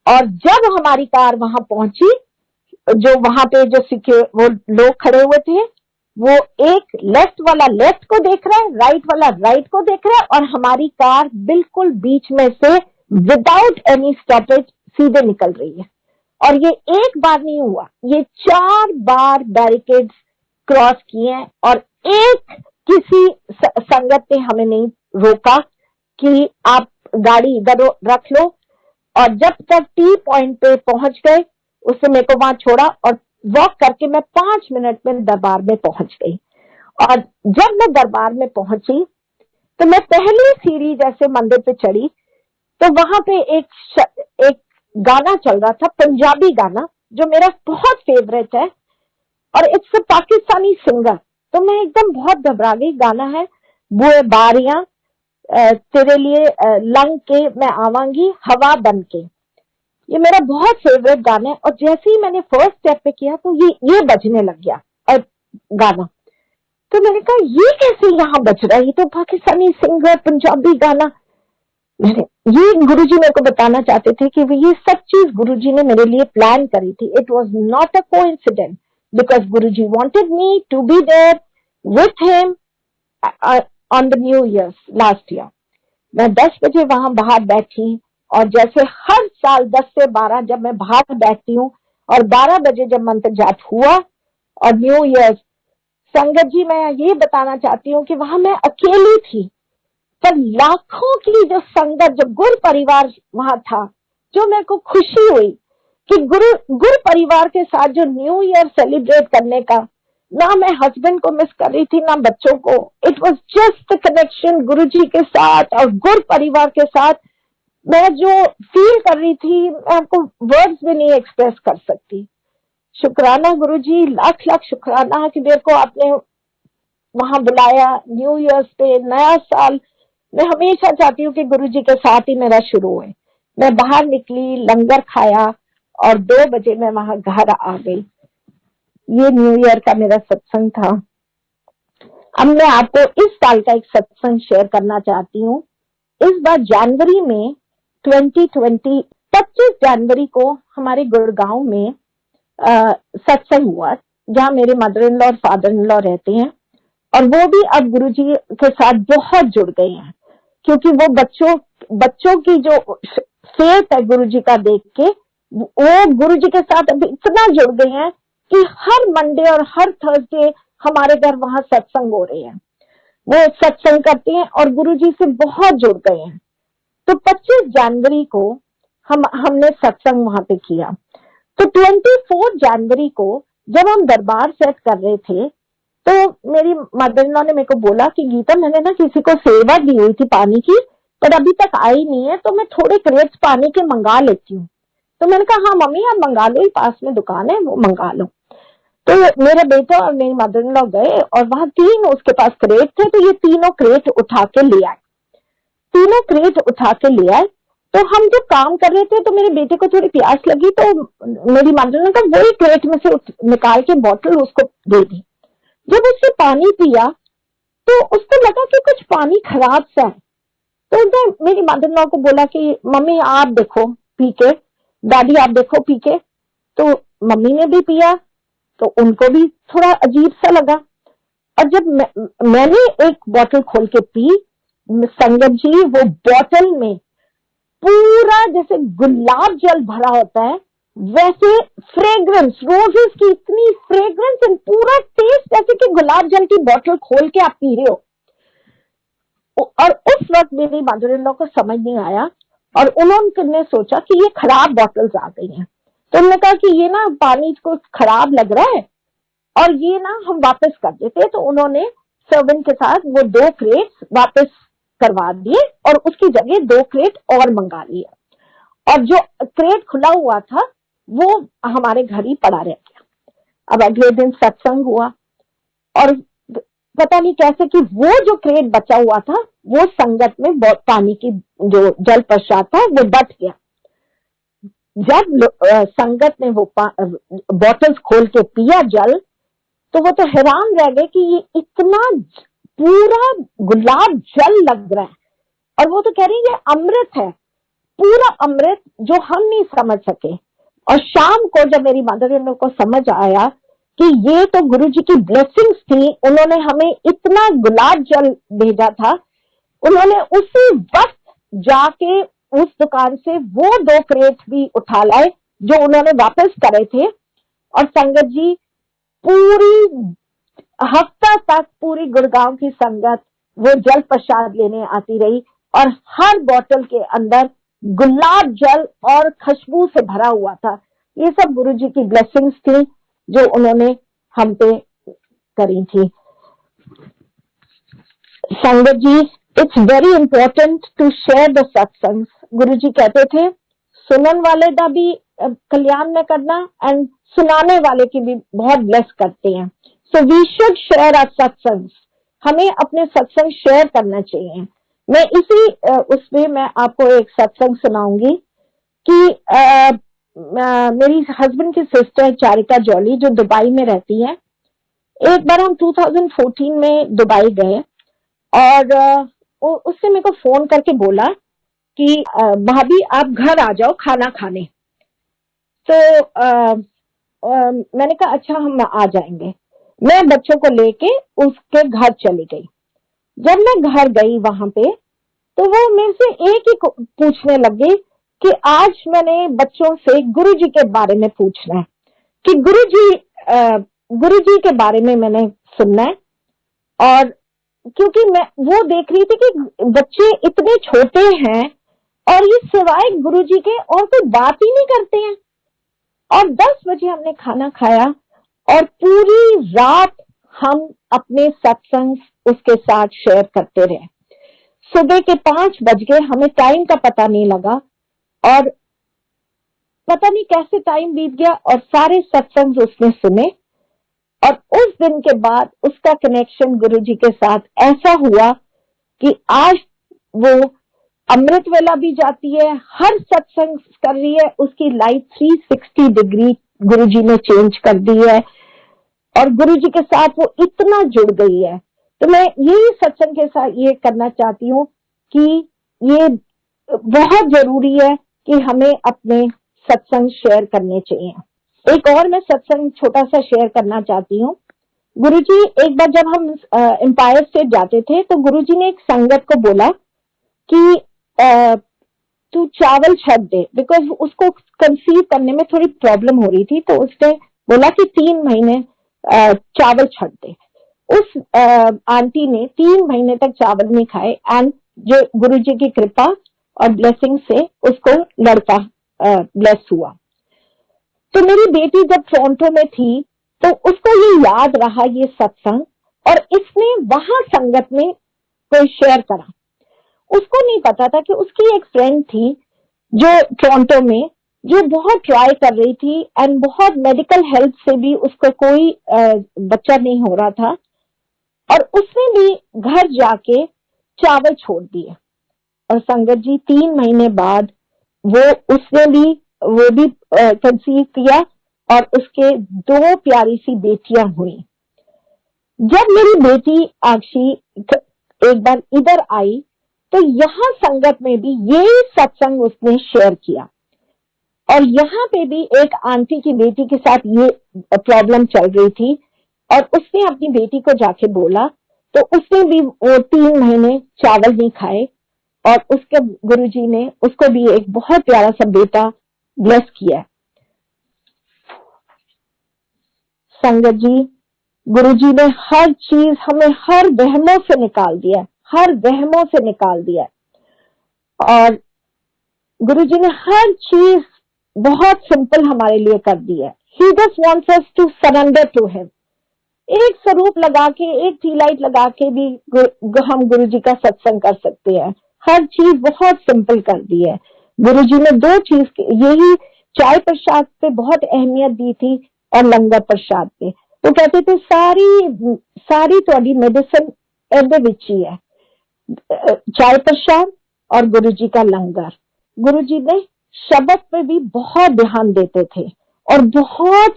और जब हमारी कार वहां पहुंची जो वहां पे जो सिक्योर वो लोग खड़े हुए थे, वो एक लेफ्ट वाला लेफ्ट को देख रहा है, राइट वाला राइट को देख रहा है और हमारी कार बिल्कुल बीच में से विदाउट एनी स्टॉपेज सीधे निकल रही है। और ये एक बार नहीं हुआ, ये 4 बार बैरिकेड्स क्रॉस किए हैं और एक किसी संगत ने हमें नहीं रोका कि आप गाड़ी इधर रख लो, और जब तक टी पॉइंट पे पहुंच गए उसने मेरे को वहां छोड़ा और वॉक करके मैं 5 मिनट में दरबार में पहुंच गई। और जब मैं दरबार में पहुंची तो मैं पहली सीढ़ी जैसे मंदिर पे चढ़ी तो वहां पे एक गाना चल रहा था, पंजाबी गाना जो मेरा बहुत फेवरेट है, और इट्स अ पाकिस्तानी सिंगर। तो मैं एकदम बहुत घबरा गई। गाना है, बुए बारियां तेरे लिए लंग के मैं आवांगी हवा बन के। ये मेरा बहुत फेवरेट गाना है। और जैसे ही मैंने फर्स्ट स्टेप पे किया तो ये बजने लग गया और गाना। तो मैंने कहा ये कैसे यहाँ बज रहा है, ये तो पाकिस्तानी सिंगर पंजाबी गाना। ये गुरुजी मेरे को बताना चाहते थे कि ये सब चीज गुरुजी ने मेरे लिए प्लान करी थी। It was not a coincidence because Guruji wanted me to be there with him on the new year last year. मैं 10 बजे वहां बाहर बैठी, और जैसे हर साल 10 से 12 जब मैं बाहर बैठती हूँ और 12 बजे जब मंत्र जाप हुआ और न्यू ईयर, संगत जी मैं ये बताना चाहती हूँ कि वहां मैं अकेली थी, पर लाखों की जो संगत, जो गुरु परिवार वहां था, जो मेरे को खुशी हुई कि गुरु परिवार के साथ जो न्यू ईयर सेलिब्रेट करने का, ना मैं हस्बैंड को मिस कर रही थी ना बच्चों को। It was just the connection Guruji के साथ और गुरु परिवार के साथ। मैं जो फील कर रही थी मैं आपको वर्ड्स में नहीं एक्सप्रेस कर सकती। शुक्राना गुरुजी, लाख लाख शुक्राना कि मेरे को आपने वहां बुलाया न्यू ईयर पे, नया साल। मैं हमेशा चाहती हूँ कि गुरुजी के साथ ही मेरा शुरू हुए। मैं बाहर निकली, लंगर खाया और 2 बजे मैं वहां घर आ गई। ये न्यू ईयर का मेरा सत्संग था। अब मैं आपको इस साल का एक सत्संग शेयर करना चाहती हूँ। इस बार जनवरी में 2020 25 जनवरी को हमारे गुड़गांव में सत्संग हुआ, जहाँ मेरे मदर इन लॉ और फादर इन लॉ रहते हैं, और वो भी अब गुरुजी के साथ बहुत जुड़ गए हैं, क्योंकि वो बच्चों की जो फेथ है गुरुजी का देख के, वो गुरुजी के साथ अभी इतना जुड़ गए हैं कि हर मंडे और हर थर्सडे हमारे घर वहां सत्संग हो रहे हैं। वो सत्संग करते हैं और गुरुजी से बहुत जुड़ गए हैं। तो 25 जनवरी को हमने सत्संग वहां पे किया। तो 24 जनवरी को जब हम दरबार सेट कर रहे थे तो मेरी मदर इन लॉ ने मेरे को बोला कि गीता, मैंने ना किसी को सेवा दी हुई थी पानी की, पर अभी तक आई नहीं है, तो मैं थोड़े क्रेट्स पानी के मंगा लेती हूँ। तो मैंने कहा हाँ मम्मी आप मंगा लो, पास में दुकान है वो मंगा लो। तो मेरे बेटा और मेरी मदर इन लॉ गए और वहां 3 उसके पास क्रेट थे, तो ये तीनों क्रेट उठा के ले आए। तीनों क्रेट उठा के ले आए। तो हम जब काम कर रहे थे तो मेरे बेटे को थोड़ी प्यास लगी, तो मेरी मदर ने कहा वही क्रेट में से निकाल के बोतल उसको दे दी। जब उससे पानी पिया तो उसको लगा कि कुछ पानी खराब सा है। तो उसने मेरी मदर इन लॉ को बोला कि मम्मी आप देखो पी के, दादी आप देखो पी के। तो मम्मी ने भी पिया तो उनको भी थोड़ा अजीब सा लगा। और जब मैंने एक बोतल खोल के पी, संगत जी वो बोतल में पूरा जैसे गुलाब जल भरा होता है वैसे फ्रेग्रेंस, रोजेस की इतनी फ्रेग्रेंस एंड पूरा टेस्ट जैसे कि गुलाब जल की बोतल खोल के आप पी रहे हो। और उस वक्त मेरी मदर इन लॉ को समझ नहीं आया और उन्होंने सोचा कि ये खराब बॉटल्स आ गई हैं। तो उन्होंने कहा कि ये ना पानी को खराब लग रहा है और ये ना हम वापस कर देते। तो उन्होंने सर्वेंट के साथ वो 2 क्रेट्स वापस करवा दिए और उसकी जगह 2 क्रेट और मंगा लिए। और जो क्रेट खुला हुआ था वो हमारे घर ही पड़ा रह गया। अब अगले दिन सत्संग हुआ और पता नहीं कैसे कि वो जो क्रेट बचा हुआ था वो संगत में पानी की जो जल प्रसाद था वो बट गया। जब संगत ने वो बॉटल्स खोल के पिया जल, तो वो तो हैरान रह गए कि ये इतना पूरा गुलाब जल लग रहा है। और वो तो कह रही है ये अमृत है, पूरा अमृत जो हम नहीं समझ सके। और शाम को जब मेरी मदर इन लॉ को समझ आया कि ये तो गुरुजी की ब्लेसिंग्स थी, उन्होंने हमें इतना गुलाब जल भेजा था, उन्होंने उसी वक्त जाके उस दुकान से वो 2 क्रेट भी उठा लाए जो उन्होंने वापस करे थे। और संगत जी पूरी हफ्ता तक पूरी गुड़गांव की संगत वो जल प्रसाद लेने आती रही और हर बोतल के अंदर गुलाब जल और खुशबू से भरा हुआ था। ये सब गुरुजी की ब्लेसिंग्स थी जो उन्होंने हम पे करी थी। संगत जी, it's very important to share the satsang. Guruji कहते थे सुनन वाले का भी कल्याण न करना एंड सुनाने वाले की भी बहुत ब्लेस करते हैं। So we should share our satsang. हमें अपने सत्संग शेयर करना चाहिए। मैं इसी उसमें मैं आपको एक सत्संग सुनाऊंगी कि मेरी हस्बैंड की सिस्टर चारिका जॉली जो दुबई में रहती है, एक बार हम 2014 में दुबई गए और उससे मेरे को फोन करके बोला कि भाभी आप घर आ जाओ खाना खाने। तो मैंने कहा अच्छा हम आ जाएंगे। मैं बच्चों को लेके उसके घर चली गई। जब मैं घर गई वहां पे तो वो मेरे से एक ही पूछने लगे कि आज मैंने बच्चों से गुरुजी के बारे में पूछना है कि गुरुजी के बारे में मैंने सुनना है। और क्योंकि मैं वो देख रही थी कि बच्चे इतने छोटे हैं और ये सिवाय गुरुजी के और कोई बात ही नहीं करते हैं। और 10 बजे हमने खाना खाया और पूरी रात हम अपने सत्संग उसके साथ शेयर करते रहे। सुबह के 5 बज गए, हमें टाइम का पता नहीं लगा और पता नहीं कैसे टाइम बीत गया और सारे सत्संग उसने सुने। और उस दिन के बाद उसका कनेक्शन गुरुजी के साथ ऐसा हुआ कि आज वो अमृत वेला भी जाती है, हर सत्संग कर रही है। उसकी लाइफ 360 डिग्री गुरुजी ने चेंज कर दी है और गुरुजी के साथ वो इतना जुड़ गई है। तो मैं यही सत्संग के साथ ये करना चाहती हूँ कि ये बहुत जरूरी है कि हमें अपने सत्संग शेयर करने चाहिए। एक और मैं सत्संग छोटा सा शेयर करना चाहती हूँ। गुरुजी एक बार जब हम एम्पायर स्टेट जाते थे तो गुरुजी ने एक संगत को बोला कि तू चावल छोड़ दे, बिकॉज उसको कंसीव करने में थोड़ी प्रॉब्लम हो रही थी। तो उसने बोला कि 3 महीने चावल छोड़ दे। उस आंटी ने 3 महीने तक चावल नहीं खाए एंड जो गुरुजी की कृपा और ब्लेसिंग से उसको लड़का ब्लेस हुआ। तो मेरी बेटी जब टोरंटो में थी तो उसको ये याद रहा ये सत्संग और इसने वहां संगत में कोई शेयर करा। उसको नहीं पता था कि उसकी एक फ्रेंड थी जो टोरंटो में जो बहुत ट्राई कर रही थी एंड बहुत मेडिकल हेल्प से भी उसको कोई बच्चा नहीं हो रहा था और उसने भी घर जाके चावल छोड़ दिए। और संगत जी 3 महीने बाद उसने भी वो भी कंसीव किया और उसके 2 प्यारी सी बेटियां हुई। जब मेरी बेटी आक्षी एक बार इधर आई तो यहाँ संगत में भी ये सत्संग उसने शेयर किया और यहाँ पे भी एक आंटी की बेटी के साथ ये प्रॉब्लम चल रही थी और उसने अपनी बेटी को जाके बोला तो उसने भी वो 3 महीने चावल नहीं खाए और उसके गुरुजी ने उसको भी एक बहुत प्यारा सा बेटा ब्लेस किया। संगत जी, गुरुजी ने हर चीज हमें हर वहमों से निकाल दिया, हर वहमों से निकाल दिया और गुरुजी ने हर चीज बहुत सिंपल हमारे लिए कर दी है। He just wants us to surrender to him. एक स्वरूप लगा के, एक टी लाइट लगा के भी हम गुरुजी का सत्संग कर सकते हैं। हर चीज बहुत सिंपल कर दी है। गुरुजी ने 2 चीज यही चाय प्रसाद पे बहुत अहमियत दी थी और लंगर प्रसाद पे। वो कहते थे सारी थोड़ी मेडिसिन एदे विच ही है, चाय प्रसाद और गुरुजी का लंगर। गुरुजी ने शब्द पे भी बहुत ध्यान देते थे और बहुत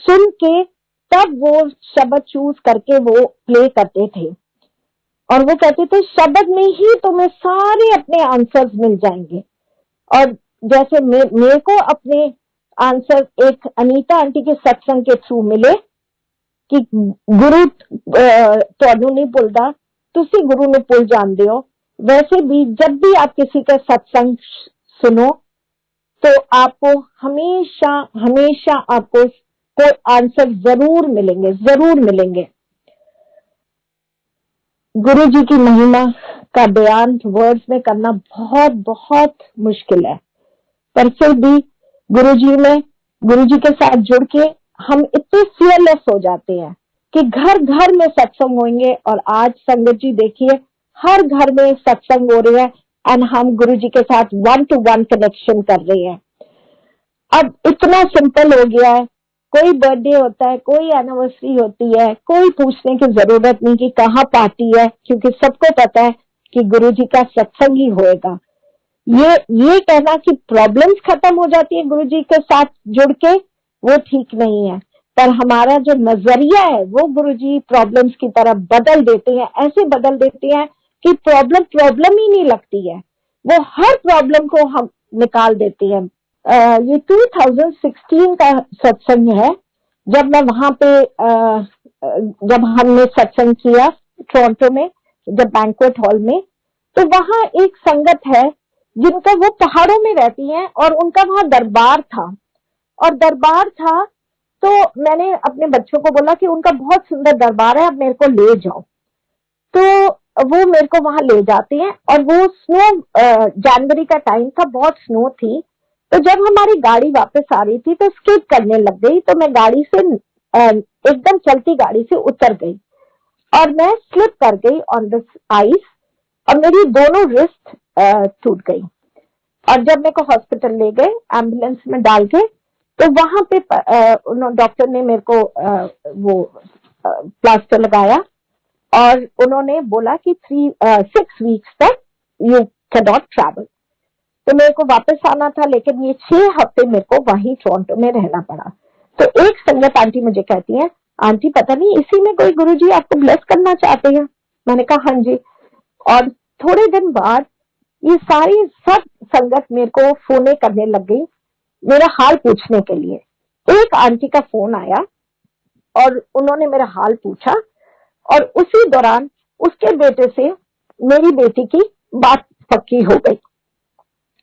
सुन के तब वो शब्द चूज करके वो प्ले करते थे और वो कहते थे शब्द में ही तुम्हें सारे अपने आंसर्स मिल जाएंगे। और जैसे मेरे को अपने आंसर एक अनीता आंटी के सत्संग के थ्रू मिले कि गुरु ਤੁਹਾਨੂੰ नहीं भुलदा, तुसी गुरु ने भुल जाते हो। वैसे भी जब भी आप किसी का सत्संग सुनो तो आपको हमेशा हमेशा आपको कोई आंसर जरूर मिलेंगे, जरूर मिलेंगे। गुरु जी की महिमा का बयान वर्ड्स में करना बहुत बहुत मुश्किल है, पर फिर भी गुरु जी के साथ जुड़ के हम इतने फियरलेस हो जाते हैं कि घर घर में सत्संग होंगे। और आज संगत जी देखिए, हर घर में सत्संग हो रहे हैं एंड हम गुरु जी के साथ 1-to-1 कनेक्शन कर रहे हैं। अब इतना सिंपल हो गया है, कोई बर्थडे होता है, कोई एनिवर्सरी होती है, कोई पूछने की जरूरत नहीं कि कहाँ पार्टी है, क्योंकि सबको पता है कि गुरु जी का सत्संग ही होएगा। ये कहना कि प्रॉब्लम्स खत्म हो जाती है गुरु जी के साथ जुड़ के, वो ठीक नहीं है। पर हमारा जो नजरिया है वो गुरु जी प्रॉब्लम्स की तरफ बदल देते हैं, ऐसे बदल देते हैं कि प्रॉब्लम ही नहीं लगती है, वो हर प्रॉब्लम को हम निकाल देते हैं। ये 2016 का सत्संग है, जब मैं वहां पे जब हमने सत्संग किया टोरंटो में, जब बैंक्वेट हॉल में, तो वहां एक संगत है जिनका, वो पहाड़ों में रहती हैं और उनका वहां दरबार था। और दरबार था तो मैंने अपने बच्चों को बोला कि उनका बहुत सुंदर दरबार है, अब मेरे को ले जाओ। तो वो मेरे को वहां ले जाते हैं और वो स्नो, जनवरी का टाइम था, बहुत स्नो थी। तो जब हमारी गाड़ी वापस आ रही थी तो स्किप करने लग गई, तो मैं गाड़ी से एकदम चलती गाड़ी से उतर गई और मैं स्लिप कर गई ऑन द आइस और मेरी दोनों रिस्ट टूट गई। और जब मेरे को हॉस्पिटल ले गए एम्बुलेंस में डाल के, तो वहां पे डॉक्टर ने मेरे को वो प्लास्टर लगाया और उन्होंने बोला कि 6 वीक्स तक यू कैन नॉट ट्रैवल। तो मेरे को वापस आना था, लेकिन ये 6 हफ्ते मेरे को वहीं टोरंटो में रहना पड़ा। तो एक संगत आंटी मुझे कहती है, आंटी पता नहीं इसी में कोई गुरुजी आपको ब्लेस करना चाहते हैं। मैंने कहा हाँ जी। और थोड़े दिन बाद ये सारी सब संगत मेरे को फोन करने लग गई मेरा हाल पूछने के लिए। एक आंटी का फोन आया और उन्होंने मेरा हाल पूछा और उसी दौरान उसके बेटे से मेरी बेटी की बात पक्की हो गई।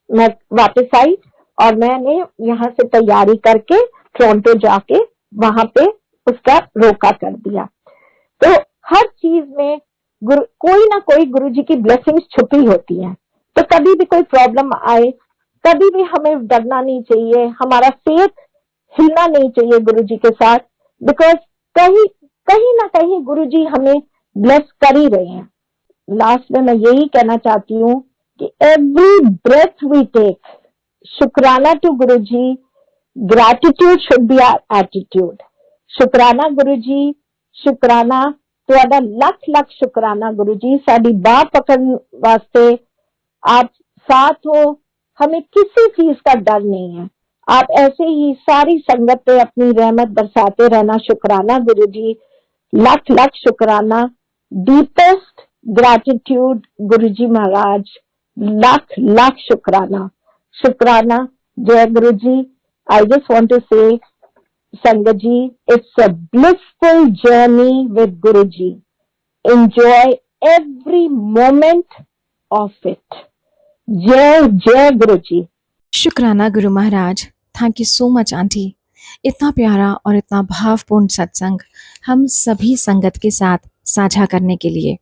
मैं वापस आई और मैंने यहाँ से तैयारी करके टोरंटो जाके वहां पे उसका रोका कर दिया। तो हर चीज में कोई ना कोई गुरुजी की ब्लेसिंग्स छुपी होती हैं। तो कभी भी कोई प्रॉब्लम आए, कभी भी हमें डरना नहीं चाहिए, हमारा फेथ हिलना नहीं चाहिए गुरुजी के साथ, बिकॉज कहीं ना कहीं गुरुजी हमें ब्लेस कर ही रहे हैं। लास्ट में मैं यही कहना चाहती हूँ कि every breath we take, shukrana to Guruji, gratitude should be our attitude. शुक्राना गुरुजी, शुक्राना, तुहाडा लख लख शुक्राना गुरुजी, साडी बाह पकड़न वास्ते आप साथ हो, हमें किसी चीज का डर नहीं है। आप ऐसे ही सारी संगत पे अपनी रहमत बरसाते रहना। शुक्राना गुरुजी, लख लख शुक्राना, डीपेस्ट ग्रैटिट्यूड गुरुजी महाराज, लख लख शुक्राना। शुक्राना। जय गुरुजी। आई जस्ट वांट टू से संगत जी, it's a blissful journey with Guruji. Enjoy every moment of it. जय जय गुरुजी। शुक्राना गुरु महाराज। Thank you so much aunty. इतना प्यारा और इतना भावपूर्ण सत्संग हम सभी संगत के साथ साझा करने के लिए।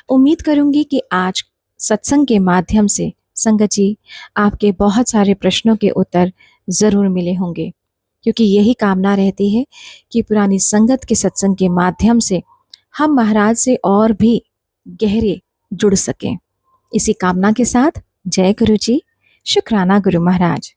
उम्मीद करूंगी कि आज सत्संग के माध्यम से संगत जी आपके बहुत सारे प्रश्नों के उत्तर जरूर मिले होंगे, क्योंकि यही कामना रहती है कि पुरानी संगत के सत्संग के माध्यम से हम महाराज से और भी गहरे जुड़ सकें। इसी कामना के साथ जय गुरु जी। शुक्राना गुरु महाराज।